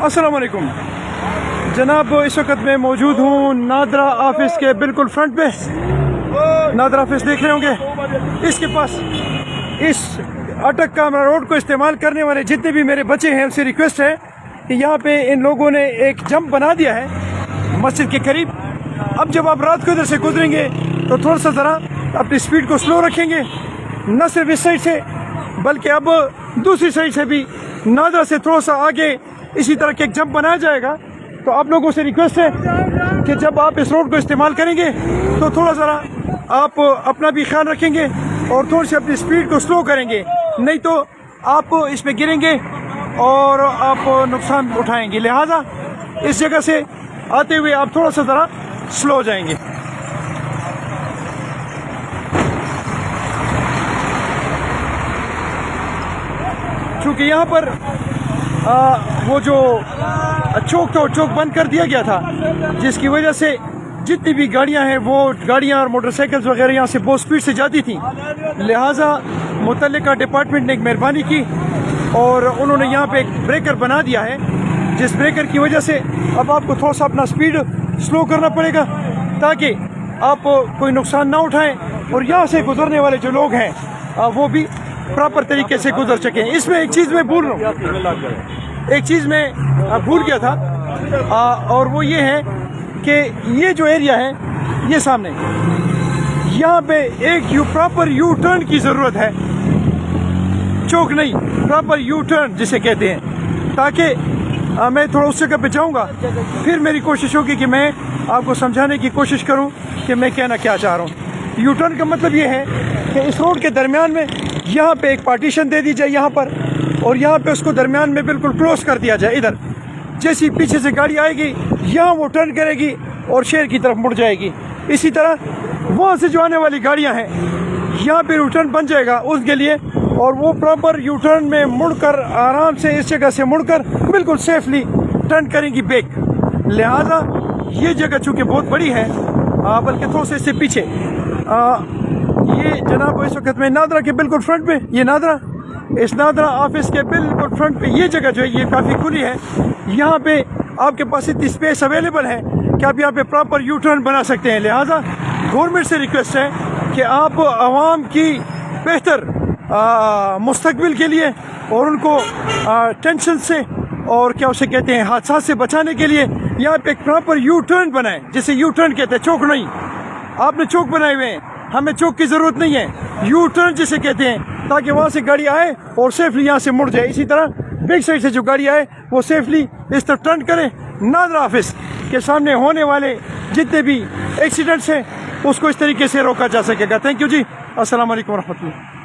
अस्सलाम वालेकुम जनाब, इस वक्त मैं मौजूद हूँ नादरा ऑफिस के बिल्कुल फ्रंट पे। नादरा ऑफिस देख रहे होंगे, इसके पास इस अटक कामरा रोड को इस्तेमाल करने वाले जितने भी मेरे बच्चे हैं उनसे रिक्वेस्ट है कि यहाँ पे इन लोगों ने एक जंप बना दिया है मस्जिद के करीब। अब जब आप रात को इधर से गुजरेंगे तो थोड़ा सा ज़रा अपनी स्पीड को स्लो रखेंगे, न सिर्फ इस साइड से बल्कि अब दूसरी साइड से भी नादरा से थोड़ा सा आगे इसी तरह के एक जंप बनाया जाएगा। तो आप लोगों से रिक्वेस्ट है कि जब आप इस रोड को इस्तेमाल करेंगे तो थोड़ा ज़रा आप अपना भी ख्याल रखेंगे और थोड़ी सी अपनी स्पीड को स्लो करेंगे, नहीं तो आप इस पे गिरेंगे और आप नुकसान उठाएंगे। लिहाजा इस जगह से आते हुए आप थोड़ा सा ज़रा स्लो हो जाएंगे। क्योंकि यहाँ पर वो जो चौक बंद कर दिया गया था, जिसकी वजह से जितनी भी गाड़ियाँ हैं वो गाड़ियाँ और मोटरसाइकिल्स वगैरह यहाँ से बहुत स्पीड से जाती थी। लिहाजा मुतल्लिका डिपार्टमेंट ने एक मेहरबानी की और उन्होंने यहाँ पे एक ब्रेकर बना दिया है, जिस ब्रेकर की वजह से अब आपको थोड़ा सा अपना स्पीड स्लो करना पड़ेगा ताकि आप कोई नुकसान ना उठाएं और यहाँ से गुजरने वाले जो लोग हैं वो भी प्रॉपर तरीके से गुजर सकें। इसमें एक चीज़ मैं भूल रहा हूँ, एक चीज़ मैं भूल गया था और वो ये है कि ये जो एरिया है ये सामने, यहाँ पे एक प्रॉपर यू टर्न की ज़रूरत है, चौक नहीं, प्रॉपर यू टर्न जिसे कहते हैं, ताकि मैं थोड़ा उस जगह पे जाऊँगा, फिर मेरी कोशिश होगी कि मैं आपको समझाने की कोशिश करूँ कि मैं कहना क्या चाह रहा हूँ। यू टर्न का मतलब ये है कि इस रोड के दरमियान में यहाँ पे एक पार्टीशन दे दी जाए यहाँ पर, और यहाँ पे उसको दरमियान में बिल्कुल क्लोज कर दिया जाए। इधर जैसी पीछे से गाड़ी आएगी यहाँ वो टर्न करेगी और शहर की तरफ मुड़ जाएगी। इसी तरह वहाँ से जो आने वाली गाड़ियाँ हैं यहाँ पे यू टर्न बन जाएगा उसके लिए, और वो प्रॉपर यू टर्न में मुड़कर आराम से इस जगह से मुड़कर बिल्कुल सेफली टर्न करेंगी बैक। लिहाजा ये जगह चूँकि बहुत बड़ी है, बल्कि थोड़ा से इससे पीछे ये जनाब इस वक्त में नादरा के बिल्कुल फ्रंट पे, ये नादरा, इस नादरा ऑफिस के बिल्कुल फ्रंट पे ये जगह जो है ये काफ़ी खुली है। यहाँ पे आपके पास इतनी स्पेस अवेलेबल है कि आप यहाँ पे प्रॉपर यू टर्न बना सकते हैं। लिहाजा गवर्नमेंट से रिक्वेस्ट है कि आप आवाम की बेहतर मुस्तकबिल के लिए और उनको टेंशन से और क्या उसे कहते हैं हादसा से बचाने के लिए यहाँ पे एक प्रॉपर यू टर्न बनाएं, जिसे यू टर्न कहते हैं, चौक नहीं। आपने चौक बनाए हुए हैं, हमें चौक की ज़रूरत नहीं है, यू टर्न जिसे कहते हैं, ताकि वहाँ से गाड़ी आए और सेफली यहाँ से मुड़ जाए। इसी तरह बैक साइड से जो गाड़ी आए वो सेफली इस तरफ टर्न करें। नादरा ऑफिस के सामने होने वाले जितने भी एक्सीडेंट्स हैं उसको इस तरीके से रोका जा सकेगा। थैंक यू जी, अस्सलाम वालेकुम रहमतुल्लाह।